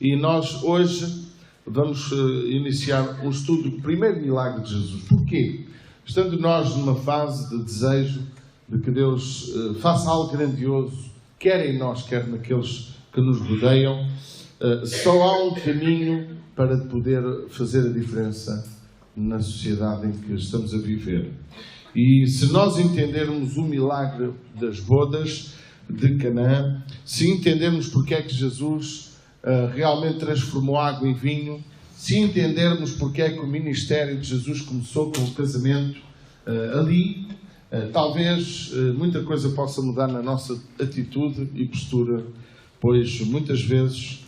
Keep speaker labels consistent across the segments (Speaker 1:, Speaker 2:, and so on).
Speaker 1: E nós hoje vamos iniciar um estudo do primeiro milagre de Jesus. Porquê? Estando nós numa fase de desejo de que Deus faça algo grandioso, quer em nós, quer naqueles que nos rodeiam, só há um caminho para poder fazer a diferença na sociedade em que estamos a viver. E se nós entendermos o milagre das bodas de Canaã, se entendermos porque é que Jesus realmente transformou água em vinho, se entendermos porque é que o ministério de Jesus começou com o casamento ali, talvez muita coisa possa mudar na nossa atitude e postura, pois muitas vezes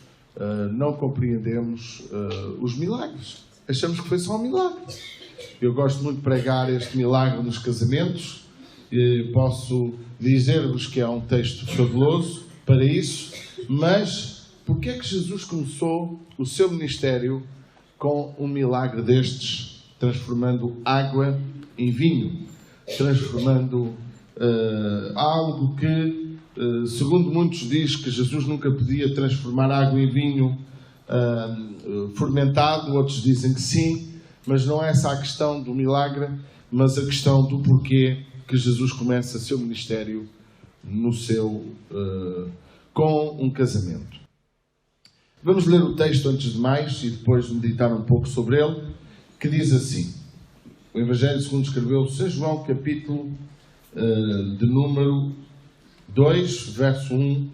Speaker 1: não compreendemos os milagres. Achamos que foi só um milagre. Eu gosto muito de pregar este milagre nos casamentos. Posso dizer-vos que é um texto fabuloso para isso, mas porque é que Jesus começou o seu ministério com um milagre destes, transformando água em vinho, transformando algo que, segundo muitos, diz que Jesus nunca podia transformar água em vinho fermentado, outros dizem que sim, mas não é essa a questão do milagre, mas a questão do porquê que Jesus começa seu ministério com um casamento. Vamos ler o texto antes de mais e depois meditar um pouco sobre ele, que diz assim, o Evangelho segundo escreveu São João, capítulo de número 2, verso 1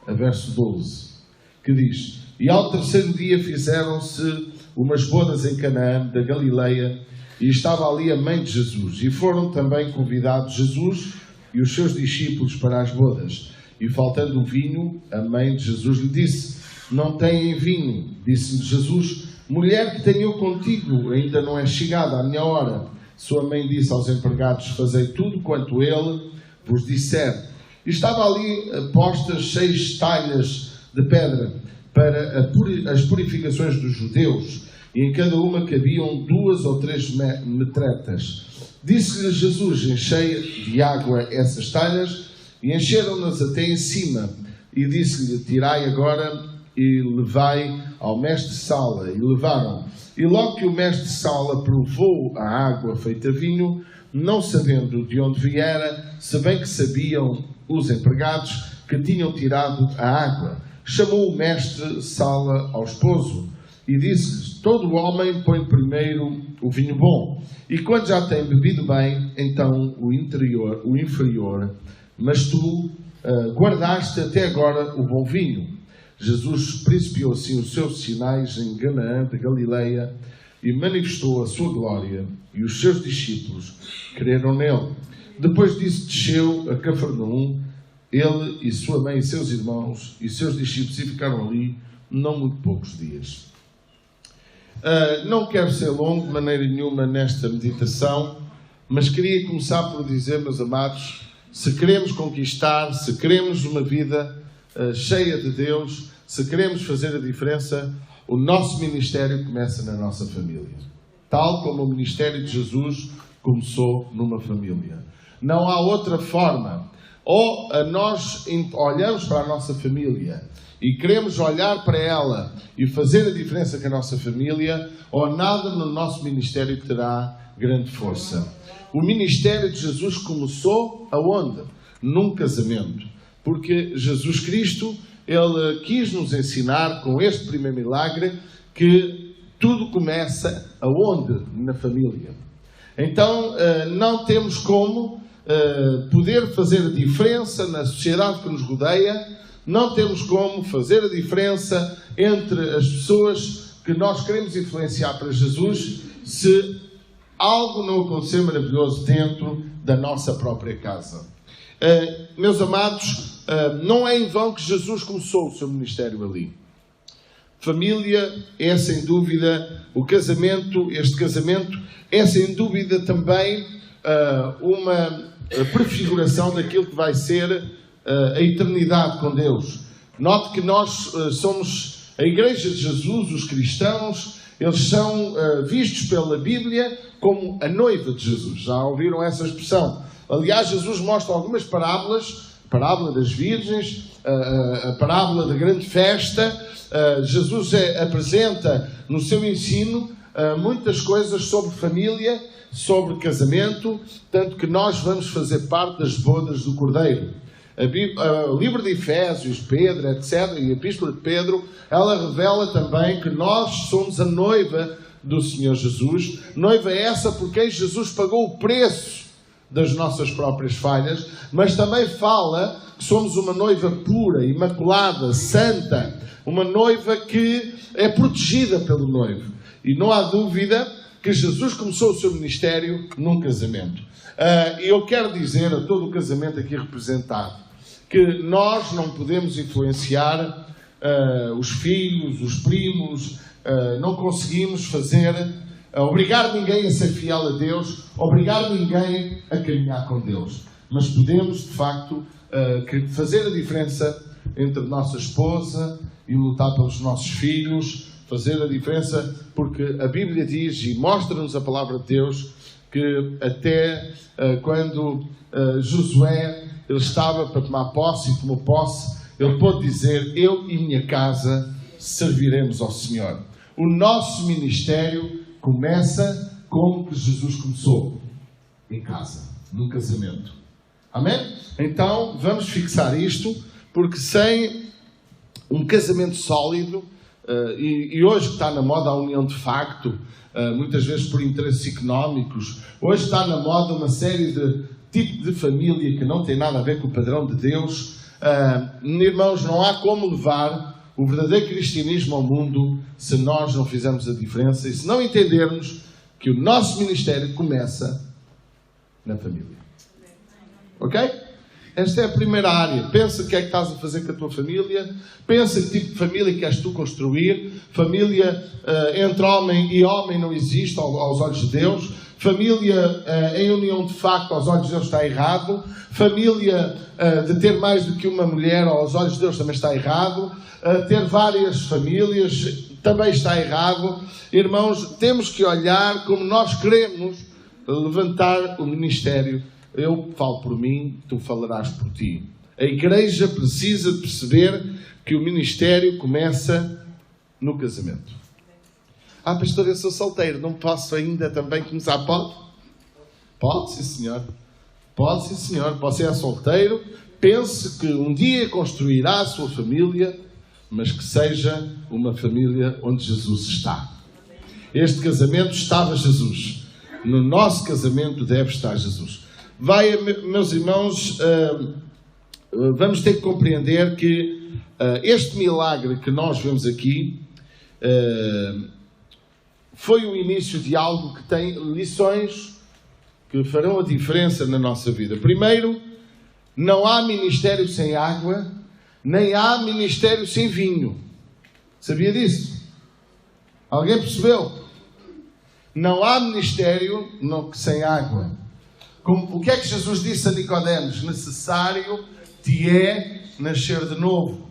Speaker 1: a verso 12, que diz: E ao terceiro dia fizeram-se umas bodas em Canaã da Galileia, e estava ali a mãe de Jesus, e foram também convidados Jesus e os seus discípulos para as bodas. E faltando o vinho, a mãe de Jesus lhe disse: Não têm vinho. Disse-lhe Jesus: Mulher, que tenho contigo, ainda não é chegada a minha hora. Sua mãe disse aos empregados: Fazei tudo quanto ele vos disser. E estava ali postas 6 talhas de pedra para as purificações dos judeus, e em cada uma cabiam 2 ou 3 metretas. Disse-lhe Jesus: Enchei de água essas talhas, e encheram-nas até em cima. E disse-lhe: Tirai agora e levai ao mestre-sala. E levaram. E logo que o mestre-sala provou a água feita vinho, não sabendo de onde viera, se bem que sabiam os empregados que tinham tirado a água, chamou o mestre-sala ao esposo e disse-lhes: Todo homem põe primeiro o vinho bom, e quando já tem bebido bem, então o inferior, mas tu guardaste até agora o bom vinho. Jesus principiou assim os seus sinais em Canaã de Galileia e manifestou a sua glória, e os seus discípulos creram nele. Depois disso desceu a Cafarnaum, ele e sua mãe e seus irmãos e seus discípulos, e ficaram ali não muito poucos dias. Não quero ser longo de maneira nenhuma nesta meditação, mas queria começar por dizer, meus amados, se queremos conquistar, se queremos uma vida cheia de Deus, se queremos fazer a diferença, o nosso ministério começa na nossa família. Tal como o ministério de Jesus começou numa família. Não há outra forma. Ou nós olhamos para a nossa família e queremos olhar para ela e fazer a diferença com a nossa família, ou nada no nosso ministério terá grande força. O ministério de Jesus começou aonde? Num casamento. Porque Jesus Cristo, Ele quis nos ensinar com este primeiro milagre que tudo começa aonde? Na família. Então, não temos como poder fazer a diferença na sociedade que nos rodeia, não temos como fazer a diferença entre as pessoas que nós queremos influenciar para Jesus se algo não acontecer maravilhoso dentro da nossa própria casa. Meus amados, não é em vão que Jesus começou o seu ministério ali. Família é sem dúvida o casamento, este casamento é sem dúvida também uma prefiguração daquilo que vai ser a eternidade com Deus. Note que nós somos a Igreja de Jesus, os cristãos, eles são vistos pela Bíblia como a noiva de Jesus. Já ouviram essa expressão? Aliás, Jesus mostra algumas parábolas, a parábola das virgens, a parábola da grande festa, Jesus apresenta no seu ensino muitas coisas sobre família, sobre casamento, tanto que nós vamos fazer parte das bodas do Cordeiro. O livro de Efésios, Pedro, etc., e a Epístola de Pedro, ela revela também que nós somos a noiva do Senhor Jesus. Noiva essa por quem Jesus pagou o preço das nossas próprias falhas, mas também fala que somos uma noiva pura, imaculada, santa, uma noiva que é protegida pelo noivo. E não há dúvida que Jesus começou o seu ministério num casamento. E eu quero dizer a todo o casamento aqui representado que nós não podemos influenciar os filhos, os primos, não conseguimos obrigar ninguém a ser fiel a Deus, obrigar ninguém a caminhar com Deus. Mas podemos, de facto, fazer a diferença entre a nossa esposa e lutar pelos nossos filhos, fazer a diferença, porque a Bíblia diz e mostra-nos a palavra de Deus que até quando Josué ele estava para tomar posse e tomou posse, ele pôde dizer: eu e minha casa serviremos ao Senhor. O nosso ministério começa como que Jesus começou, em casa, no casamento. Amém? Então vamos fixar isto, porque sem um casamento sólido, e hoje está na moda a união de facto, muitas vezes por interesses económicos, hoje está na moda uma série de tipos de família que não tem nada a ver com o padrão de Deus. Irmãos, não há como levar o verdadeiro cristianismo ao mundo se nós não fizermos a diferença e se não entendermos que o nosso ministério começa na família. Ok? Esta é a primeira área. Pensa o que é que estás a fazer com a tua família. Pensa que tipo de família queres tu construir. Família entre homem e homem não existe aos olhos de Deus. Família em união de facto aos olhos de Deus está errado. Família de ter mais do que uma mulher aos olhos de Deus também está errado. Ter várias famílias também está errado. Irmãos, temos que olhar como nós queremos levantar o ministério. Eu falo por mim, tu falarás por ti. A igreja precisa de perceber que o ministério começa no casamento. Pastor, eu sou solteiro, não posso ainda também começar? Pode? Pode, sim senhor. Pode, sim senhor. Você é solteiro, pense que um dia construirá a sua família, mas que seja uma família onde Jesus está. Este casamento estava Jesus. No nosso casamento deve estar Jesus. Meus irmãos, vamos ter que compreender que este milagre que nós vemos aqui foi o início de algo que tem lições que farão a diferença na nossa vida. Primeiro, não há ministério sem água, nem há ministério sem vinho. Sabia disso? Alguém percebeu? Não há ministério sem água. O que é que Jesus disse a Nicodemos? Necessário te é nascer de novo.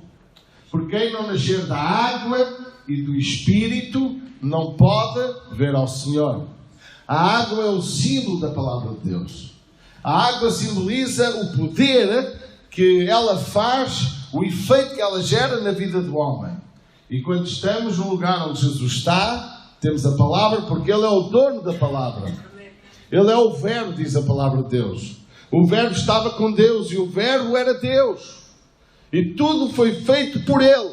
Speaker 1: Porque quem não nascer da água e do Espírito não pode ver ao Senhor. A água é o símbolo da palavra de Deus. A água simboliza o poder que ela faz, o efeito que ela gera na vida do homem. E quando estamos num lugar onde Jesus está, temos a palavra, porque Ele é o dono da palavra. Ele é o Verbo, diz a palavra de Deus. O Verbo estava com Deus e o Verbo era Deus. E tudo foi feito por Ele.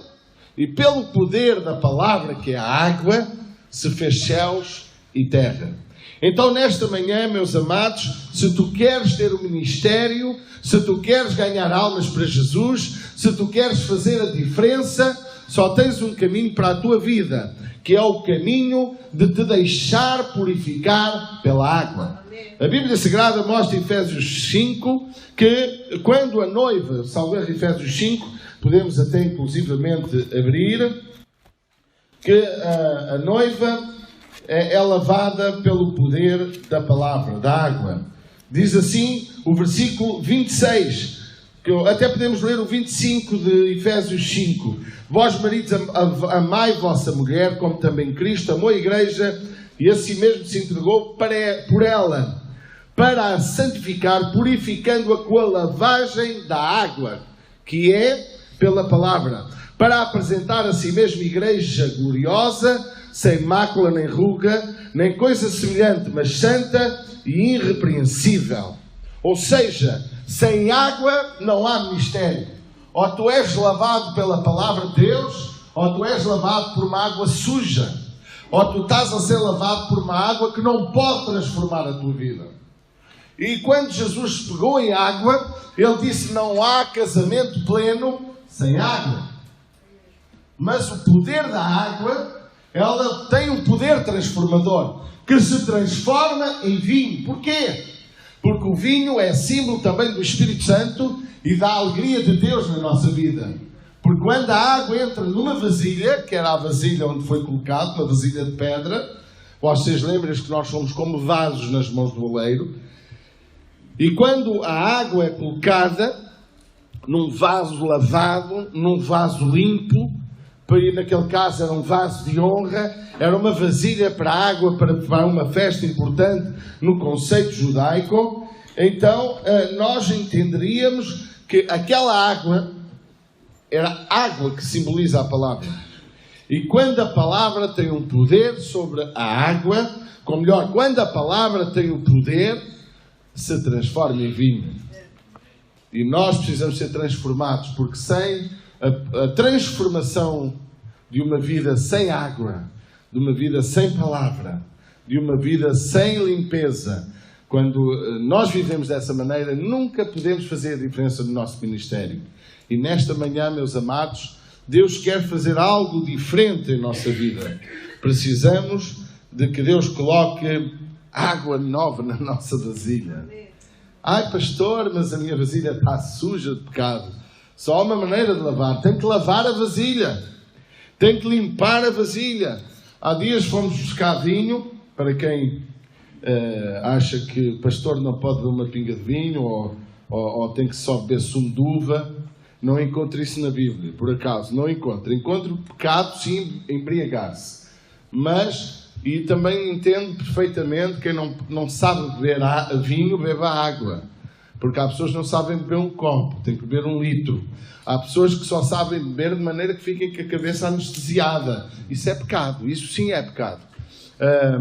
Speaker 1: E pelo poder da palavra, que é a água, se fez céus e terra. Então, nesta manhã, meus amados, se tu queres ter o ministério, se tu queres ganhar almas para Jesus, se tu queres fazer a diferença, só tens um caminho para a tua vida, que é o caminho de te deixar purificar pela água. A Bíblia Sagrada mostra em Efésios 5 que quando a noiva, salvo erro, Efésios 5, podemos até inclusivamente abrir, que a noiva é lavada pelo poder da palavra, da água. Diz assim o versículo 26, que até podemos ler o 25 de Efésios 5. Vós, maridos, amai vossa mulher, como também Cristo amou a igreja e a si mesmo se entregou por ela, para a santificar, purificando-a com a lavagem da água, que é pela palavra, para apresentar a si mesmo igreja gloriosa, sem mácula nem ruga, nem coisa semelhante, mas santa e irrepreensível. Ou seja, sem água não há mistério. Ou tu és lavado pela palavra de Deus, ou tu és lavado por uma água suja, ou tu estás a ser lavado por uma água que não pode transformar a tua vida. E quando Jesus pegou em água, ele disse: não há casamento pleno sem água. Mas o poder da água, ela tem um poder transformador, que se transforma em vinho. Porquê? Porque o vinho é símbolo também do Espírito Santo e da alegria de Deus na nossa vida. Porque quando a água entra numa vasilha, que era a vasilha onde foi colocado, uma vasilha de pedra, vocês lembram que nós somos como vasos nas mãos do oleiro, e quando a água é colocada num vaso lavado, num vaso limpo, naquele caso era um vaso de honra, era uma vasilha para água, para uma festa importante no conceito judaico, então nós entenderíamos que aquela água era água que simboliza a palavra. E quando a palavra tem um poder sobre a água, ou melhor, quando a palavra tem o poder, se transforma em vinho. E nós precisamos ser transformados, porque sem a transformação de uma vida sem água, de uma vida sem palavra, de uma vida sem limpeza, quando nós vivemos dessa maneira, nunca podemos fazer a diferença no nosso ministério. E nesta manhã, meus amados, Deus quer fazer algo diferente em nossa vida. Precisamos de que Deus coloque água nova na nossa vasilha. Ai, pastor, mas a minha vasilha está suja de pecado. Só há uma maneira de lavar. Tem que lavar a vasilha. Tem que limpar a vasilha. Há dias fomos buscar vinho. Para quem acha que o pastor não pode beber uma pinga de vinho ou tem que só beber sumo de uva, não encontro isso na Bíblia, por acaso. Não encontro. Encontro pecado, sim, embriagar-se. Mas, e também entendo perfeitamente, quem não sabe beber vinho, beba água. Porque há pessoas que não sabem beber um copo, têm que beber 1 litro. Há pessoas que só sabem beber de maneira que fiquem com a cabeça anestesiada. Isso é pecado, isso sim é pecado.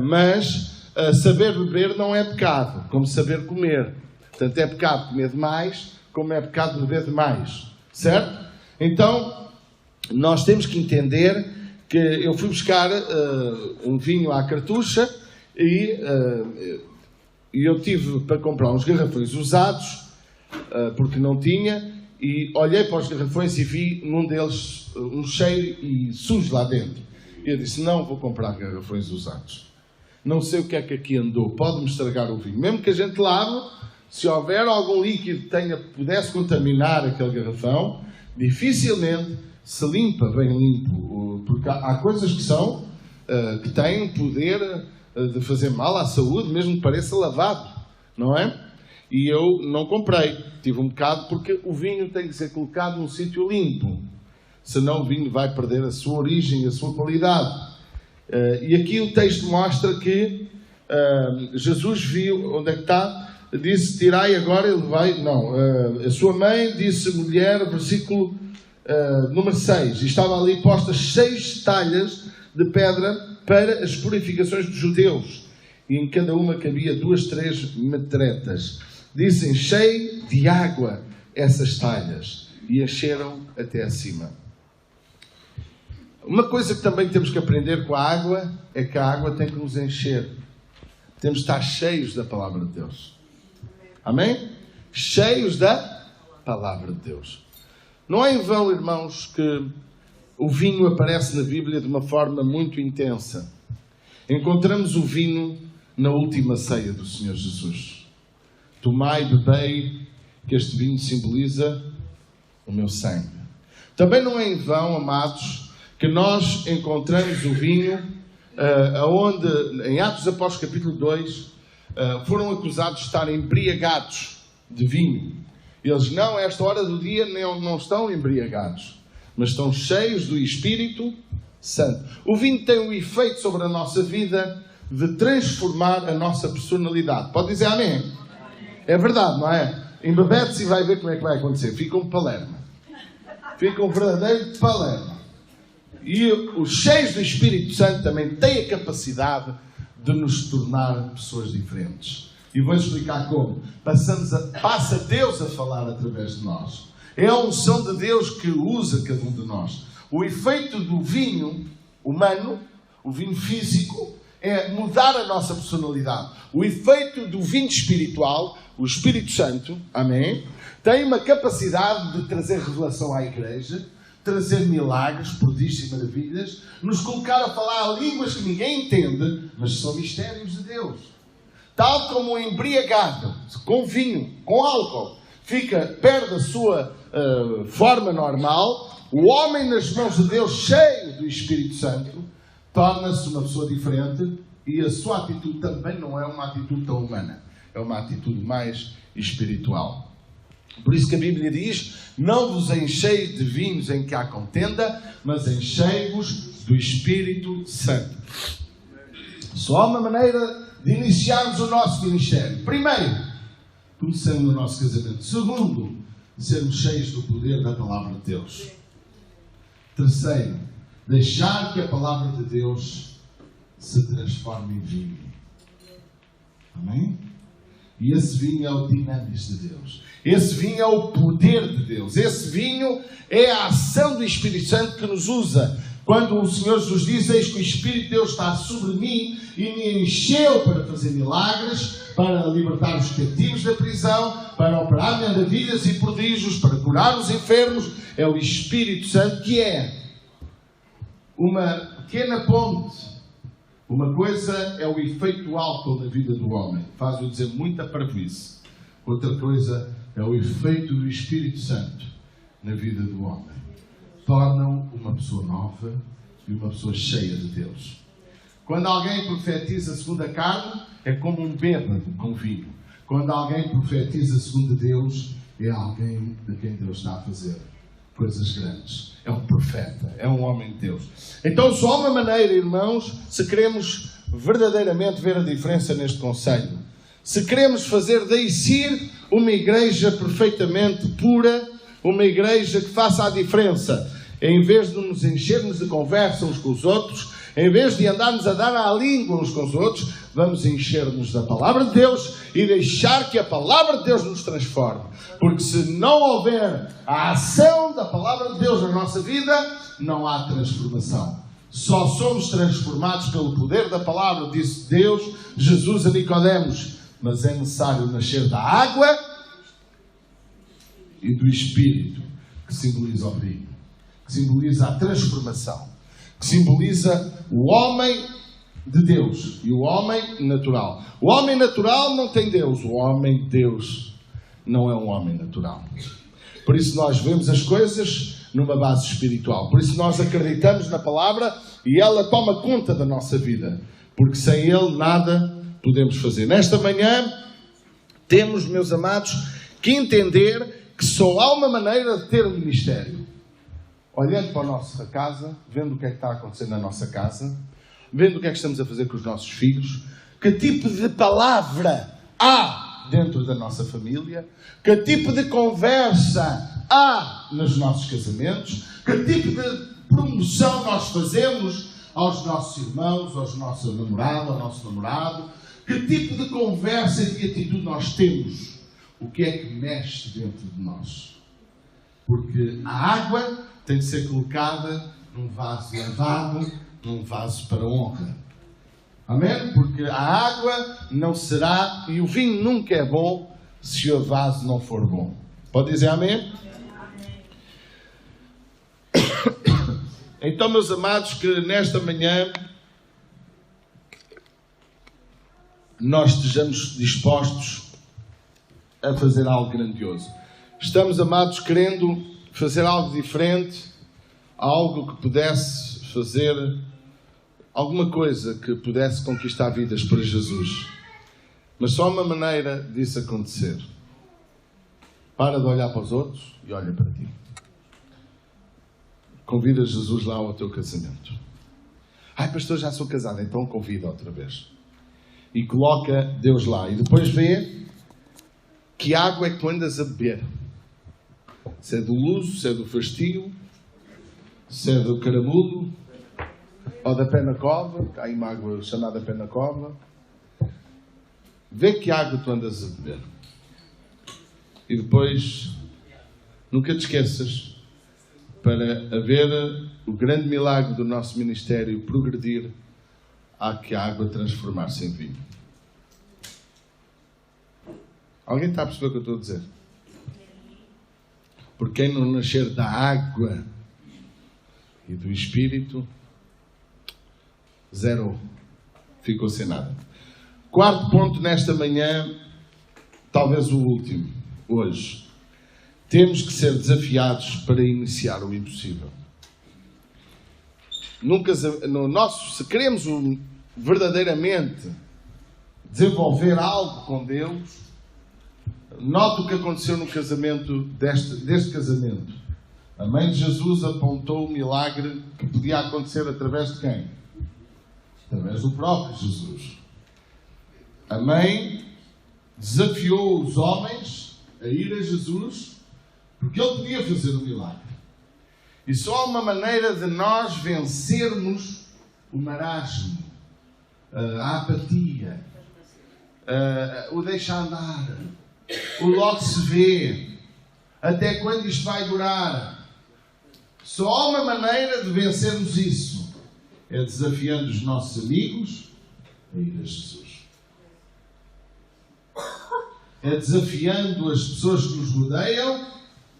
Speaker 1: Mas saber beber não é pecado, como saber comer. Portanto, é pecado comer demais, como é pecado beber demais. Certo? Então, nós temos que entender que eu fui buscar um vinho à cartucha e eu tive para comprar uns garrafões usados, porque não tinha, e olhei para os garrafões e vi num deles um cheiro e sujo lá dentro. E eu disse: não vou comprar garrafões usados. Não sei o que é que aqui andou, pode-me estragar o vinho. Mesmo que a gente lave, se houver algum líquido que pudesse contaminar aquele garrafão, dificilmente se limpa bem limpo, porque há coisas que têm poder de fazer mal à saúde, mesmo que pareça lavado, não é? E eu não comprei, tive um bocado, porque o vinho tem que ser colocado num sítio limpo, senão o vinho vai perder a sua origem, a sua qualidade. E aqui o texto mostra que Jesus viu, onde é que está? Disse: tirai agora, ele vai... Não, a sua mãe disse: mulher, versículo número 6, e estava ali postas 6 talhas de pedra para as purificações dos judeus, e em cada uma cabia 2, 3 metretas. Dizem: cheio de água essas talhas, e encheram até acima. Uma coisa que também temos que aprender com a água é que a água tem que nos encher. Temos de estar cheios da palavra de Deus. Amém? Cheios da palavra de Deus. Não é em vão, irmãos, que o vinho aparece na Bíblia de uma forma muito intensa. Encontramos o vinho na última ceia do Senhor Jesus. Tomai e bebei, que este vinho simboliza o meu sangue. Também não é em vão, amados, que nós encontramos o vinho onde, em Atos Apóstolos capítulo 2, foram acusados de estar embriagados de vinho. Eles não, a esta hora do dia, não estão embriagados, mas estão cheios do Espírito Santo. O vinho tem um efeito sobre a nossa vida de transformar a nossa personalidade. Pode dizer amém? Amém. É verdade, não é? Embebede-se e vai ver como é que vai acontecer. Fica um Palermo. fica um verdadeiro palema. E os cheios do Espírito Santo também têm a capacidade de nos tornar pessoas diferentes. E vou explicar como. Passa Deus a falar através de nós. É a unção de Deus que usa cada um de nós. O efeito do vinho humano, o vinho físico, é mudar a nossa personalidade. O efeito do vinho espiritual, o Espírito Santo, amém, tem uma capacidade de trazer revelação à igreja, trazer milagres, prodígios e maravilhas, nos colocar a falar línguas que ninguém entende, mas são mistérios de Deus. Tal como o embriagado, com vinho, com álcool, perde a sua forma normal, o homem nas mãos de Deus, cheio do Espírito Santo, torna-se uma pessoa diferente e a sua atitude também não é uma atitude tão humana, é uma atitude mais espiritual. Por isso que a Bíblia diz: não vos encheis de vinhos em que há contenda, mas enchei-vos do Espírito Santo. Só há uma maneira de iniciarmos o nosso ministério. Primeiro, começando o nosso casamento. Segundo, sermos cheios do poder da Palavra de Deus. Terceiro, deixar que a Palavra de Deus se transforme em vinho. Amém? E esse vinho é o dinamis de Deus. Esse vinho é o poder de Deus. Esse vinho é a ação do Espírito Santo que nos usa. Quando o Senhor Jesus diz: eis que o Espírito de Deus está sobre mim e me encheu para fazer milagres, para libertar os cativos da prisão, para operar maravilhas e prodígios, para curar os enfermos. É o Espírito Santo que é uma pequena ponte. Uma coisa é o efeito álcool na vida do homem, faz-o dizer muita parvoíce. Outra coisa é o efeito do Espírito Santo na vida do homem. Tornam uma pessoa nova e uma pessoa cheia de Deus. Quando alguém profetiza segundo a carne, é como um bêbado com vinho. Quando alguém profetiza segundo Deus, é alguém de quem Deus está a fazer coisas grandes. É um profeta, é um homem de Deus. Então só há uma maneira, irmãos, se queremos verdadeiramente ver a diferença neste conselho. Se queremos fazer daí uma igreja perfeitamente pura, uma igreja que faça a diferença, em vez de nos enchermos de conversa uns com os outros, em vez de andarmos a dar à língua uns com os outros, vamos encher-nos da Palavra de Deus e deixar que a Palavra de Deus nos transforme. Porque se não houver a ação da Palavra de Deus na nossa vida, não há transformação. Só somos transformados pelo poder da Palavra, disse Deus, Jesus a Nicodemos. Mas é necessário nascer da água e do Espírito, que simboliza o brilho, que simboliza a transformação, que simboliza o homem de Deus e o homem natural. O homem natural não tem Deus, o homem de Deus não é um homem natural. Por isso nós vemos as coisas numa base espiritual. Por isso nós acreditamos na palavra e ela toma conta da nossa vida. Porque sem ele nada podemos fazer. Nesta manhã temos, meus amados, que entender que só há uma maneira de ter um ministério. Olhando para a nossa casa, vendo o que é que está acontecendo na nossa casa, vendo o que é que estamos a fazer com os nossos filhos, que tipo de palavra há dentro da nossa família, que tipo de conversa há nos nossos casamentos, que tipo de promoção nós fazemos aos nossos irmãos, aos nossos namorados, ao nosso namorado, que tipo de conversa e de atitude nós temos, o que é que mexe dentro de nós. Porque a água tem de ser colocada num vaso lavado, num vaso para honra. Amém? Porque a água não será, e o vinho nunca é bom se o vaso não for bom. Pode dizer amém? Então, meus amados, que nesta manhã nós estejamos dispostos a fazer algo grandioso. Estamos, amados, querendo fazer algo diferente, algo que pudesse fazer alguma coisa que pudesse conquistar vidas para Jesus. Mas só uma maneira disso acontecer. Para de olhar para os outros e olha para ti. Convida Jesus lá ao teu casamento. Ai, pastor, já sou casado, então convida outra vez. E coloca Deus lá. E depois vê que água é que tu andas a beber. Se é do luso, se é do fastio, se é do caramulo, ou da pé na cova, que há aí uma água chamada pé na cova. Vê que água tu andas a beber. E depois, nunca te esqueças, para haver o grande milagre do nosso ministério progredir, há que a água transformar-se em vinho. Alguém está a perceber o que eu estou a dizer? Por quem não nascer da água e do Espírito, zero. Ficou sem nada. Quarto ponto nesta manhã, talvez o último, hoje. Temos que ser desafiados para iniciar o impossível. Se queremos verdadeiramente desenvolver algo com Deus, note o que aconteceu no casamento deste casamento. A mãe de Jesus apontou o milagre que podia acontecer através de quem? Através do próprio Jesus. A mãe desafiou os homens a ir a Jesus porque ele podia fazer o milagre. E só há uma maneira de nós vencermos o marasmo, a apatia, o deixar andar, o logo se vê, até quando isto vai durar. Só há uma maneira de vencermos isso. É desafiando os nossos amigos a ir a Jesus. É desafiando as pessoas que nos rodeiam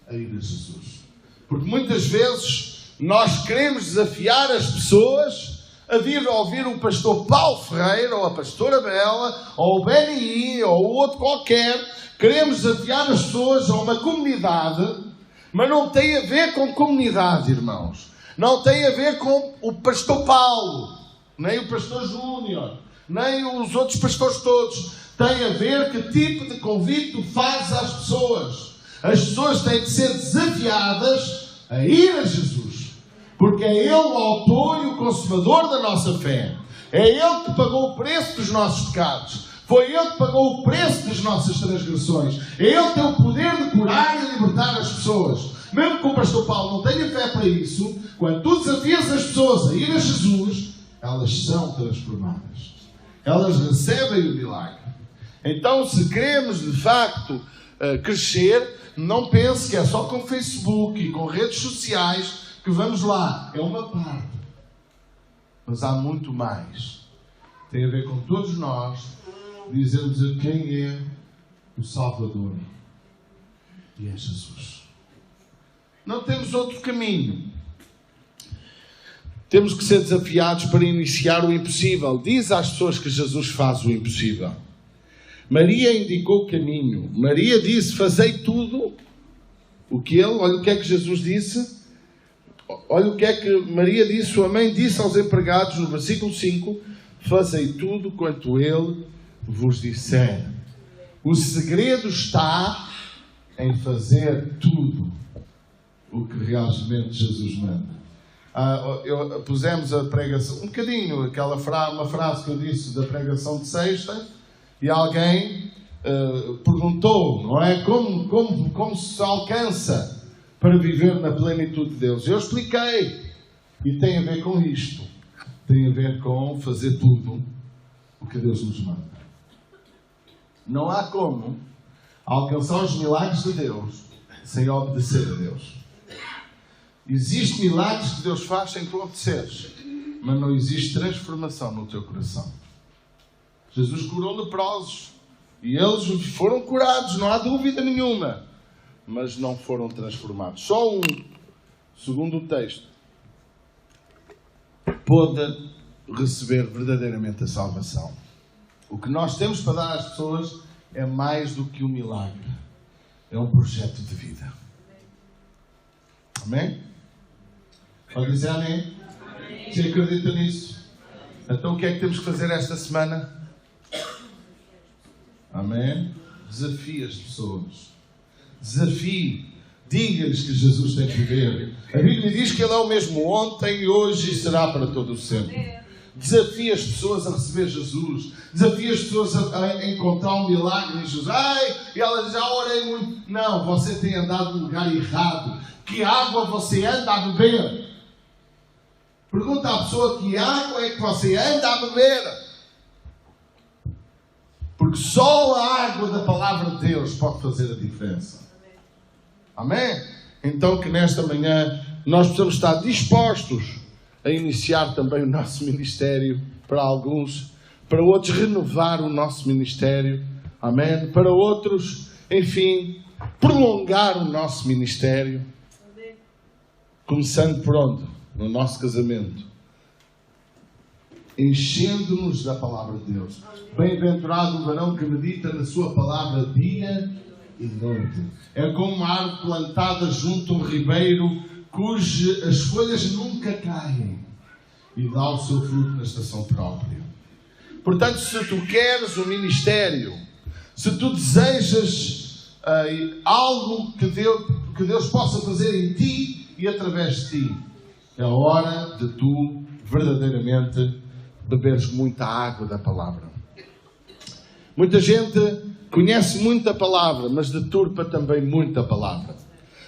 Speaker 1: a ir a Jesus. Porque muitas vezes nós queremos desafiar as pessoas a vir ouvir o pastor Paulo Ferreira, ou a pastora Bela, ou o BNI, ou o outro qualquer. Queremos desafiar as pessoas a uma comunidade, mas não tem a ver com comunidade, irmãos. Não tem a ver com o pastor Paulo, nem o pastor Júnior, nem os outros pastores todos. Tem a ver que tipo de convite tu fazes às pessoas. As pessoas têm de ser desafiadas a ir a Jesus. Porque é Ele o autor e o consumador da nossa fé. É Ele que pagou o preço dos nossos pecados. Foi Ele que pagou o preço das nossas transgressões. É Ele que tem o poder de curar e libertar as pessoas. Mesmo que o pastor Paulo não tenha fé para isso, quando tu desafias as pessoas a ir a Jesus, elas são transformadas. Elas recebem o milagre. Então, se queremos de facto crescer, não pense que é só com Facebook e com redes sociais que vamos lá. É uma parte. Mas há muito mais. Tem a ver com todos nós dizermos a quem é o Salvador. E é Jesus. Não temos outro caminho. Temos que ser desafiados para iniciar o impossível. Diz às pessoas que Jesus faz o impossível. Maria indicou o caminho. Maria disse, fazei tudo o que ele... Olha o que é que Jesus disse. Olha o que é que Maria disse. Sua mãe disse aos empregados no versículo 5, fazei tudo quanto ele vos disser. O segredo está em fazer tudo o que realmente Jesus manda. Pusemos a pregação, um bocadinho, uma frase que eu disse da pregação de sexta, e alguém perguntou, não é? Como se alcança para viver na plenitude de Deus? Eu expliquei. E tem a ver com isto. Tem a ver com fazer tudo o que Deus nos manda. Não há como alcançar os milagres de Deus sem obedecer a Deus. Existem milagres que Deus faz sem tu obedeceres, mas não existe transformação no teu coração. Jesus curou leprosos e eles foram curados, não há dúvida nenhuma, mas não foram transformados. Só um, segundo o texto, pôde receber verdadeiramente a salvação. O que nós temos para dar às pessoas é mais do que um milagre, é um projeto de vida. Amém? Pode dizer amém? Amém. Você acredita nisso? Então o que é que temos que fazer esta semana? Amém? Desafie as pessoas. Desafie. Diga-lhes que Jesus tem poder. A Bíblia diz que Ele é o mesmo ontem, hoje e será para todo o sempre. Desafia as pessoas a receber Jesus. Desafia as pessoas a encontrar um milagre em Jesus. Ai, e ela diz, já orei muito. Não, você tem andado no lugar errado. Que água você anda a beber? Pergunta à pessoa, que água é que você anda a beber? Porque só a água da palavra de Deus pode fazer a diferença. Amém? Então que nesta manhã nós precisamos estar dispostos a iniciar também o nosso ministério para alguns, para outros renovar o nosso ministério, amém? Para outros, enfim, prolongar o nosso ministério. Começando por onde? No nosso casamento. Enchendo-nos da palavra de Deus. Bem-aventurado o varão que medita na sua palavra dia e noite. É como uma árvore plantada junto a um ribeiro, cujas folhas nunca caem, e dá o seu fruto na estação própria. Portanto, se tu queres um ministério, se tu desejas algo que Deus possa fazer em ti e através de ti, é hora de tu verdadeiramente beberes muita água da palavra. Muita gente conhece muita palavra, mas deturpa também muita palavra.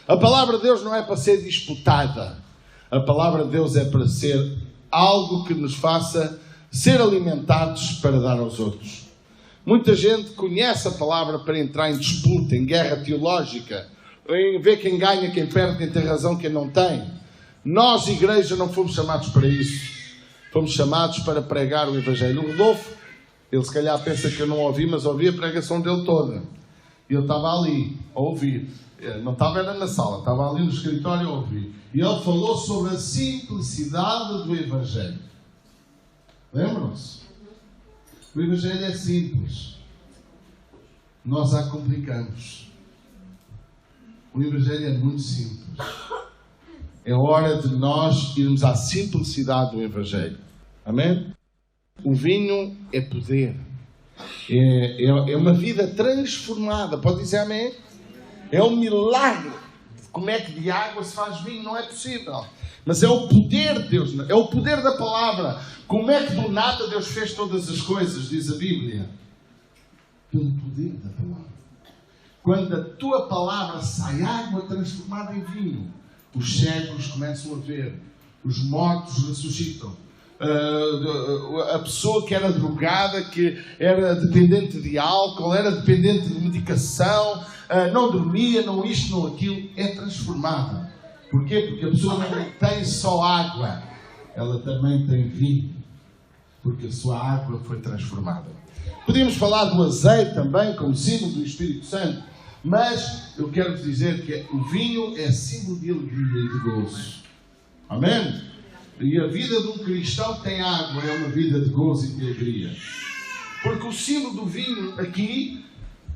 Speaker 1: A palavra de Deus não é para ser disputada. A palavra de Deus é para ser algo que nos faça ser alimentados para dar aos outros. Muita gente conhece a palavra para entrar em disputa, em guerra teológica, em ver quem ganha, quem perde, quem tem razão, quem não tem. Nós, igreja, não fomos chamados para isso. Fomos chamados para pregar o Evangelho. O Rodolfo, ele se calhar pensa que eu não ouvi, mas ouvi a pregação dele toda. E eu estava ali a ouvir. Não estava era na sala, estava ali no escritório a ouvir. E ele falou sobre a simplicidade do Evangelho. Lembram-se? O Evangelho é simples. Nós a complicamos. O Evangelho é muito simples. É hora de nós irmos à simplicidade do Evangelho. Amém? O vinho é poder. É uma vida transformada. Pode dizer amém? É um milagre. Como é que de água se faz vinho? Não é possível. Mas é o poder de Deus. É o poder da palavra. Como é que do nada Deus fez todas as coisas? Diz a Bíblia. Pelo poder da palavra. Quando a tua palavra sai água transformada em vinho, os cegos começam a ver. Os mortos ressuscitam. A pessoa que era drogada, que era dependente de álcool, era dependente de medicação, não dormia, não isto, não aquilo, é transformada. Porquê? Porque a pessoa não tem só água, ela também tem vinho, porque a sua água foi transformada. Podíamos falar do azeite também como símbolo do Espírito Santo, mas eu quero vos dizer que o vinho é símbolo de alegria e de gozo. Amém? E a vida de um cristão que tem água é uma vida de gozo e de alegria. Porque o símbolo do vinho aqui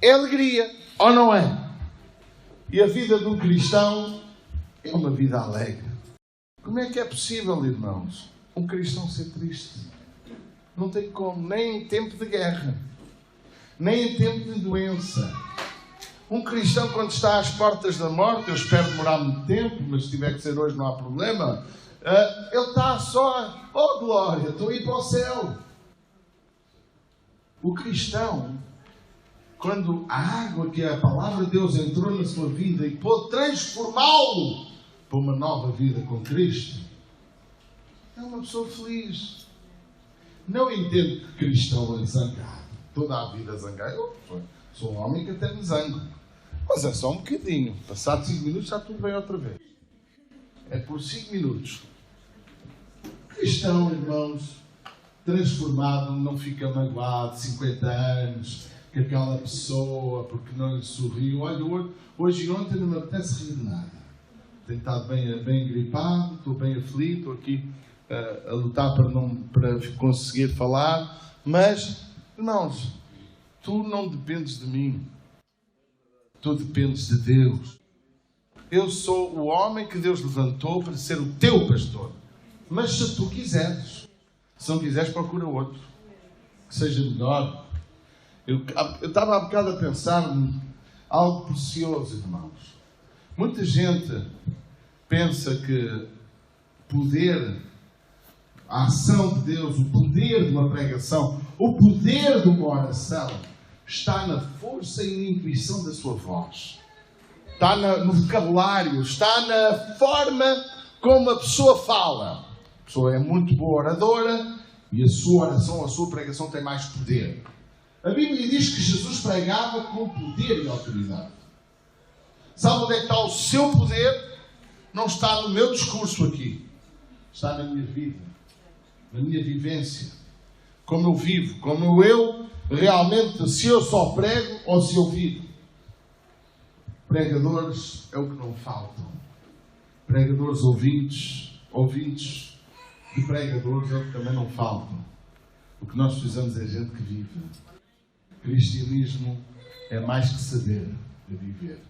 Speaker 1: é alegria, ou não é? E a vida de um cristão é uma vida alegre. Como é que é possível, irmãos, um cristão ser triste? Não tem como, nem em tempo de guerra, nem em tempo de doença. Um cristão, quando está às portas da morte, eu espero demorar muito tempo, mas se tiver que ser hoje não há problema, ele está só, oh glória, estou a ir para o céu. O cristão, quando a água que é a palavra de Deus entrou na sua vida e pôde transformá-lo para uma nova vida com Cristo, é uma pessoa feliz. Não entendo que cristão é zangado, toda a vida zangado. Eu sou um homem que até me zango, mas é só um bocadinho. Passado 5 minutos está tudo bem outra vez. É por 5 minutos. Cristão, irmãos, transformado, não fica magoado, 50 anos, que aquela pessoa, porque não lhe sorriu. Olha, hoje e ontem não me apetece rir de nada. Tenho estado bem gripado, estou bem aflito, estou aqui a lutar para conseguir falar. Mas, irmãos, tu não dependes de mim. Tu dependes de Deus. Eu sou o homem que Deus levantou para ser o teu pastor. Mas se tu quiseres, se não quiseres, procura outro que seja melhor. Eu estava há bocado a pensar em algo precioso, irmãos. Muita gente pensa que poder a ação de Deus, o poder de uma pregação, o poder de uma oração, está na força e na intuição da sua voz. Está no vocabulário, está na forma como a pessoa fala. A pessoa é muito boa oradora e a sua oração, a sua pregação tem mais poder. A Bíblia diz que Jesus pregava com poder e autoridade. Sabe onde é que está o seu poder? Não está no meu discurso aqui. Está na minha vida, na minha vivência. Como eu vivo, como eu realmente, se eu só prego ou se eu vivo. Pregadores é o que não faltam. Pregadores ouvintes de pregadores é o que também não faltam. O que nós precisamos é gente que vive. Cristianismo é mais que saber, é viver.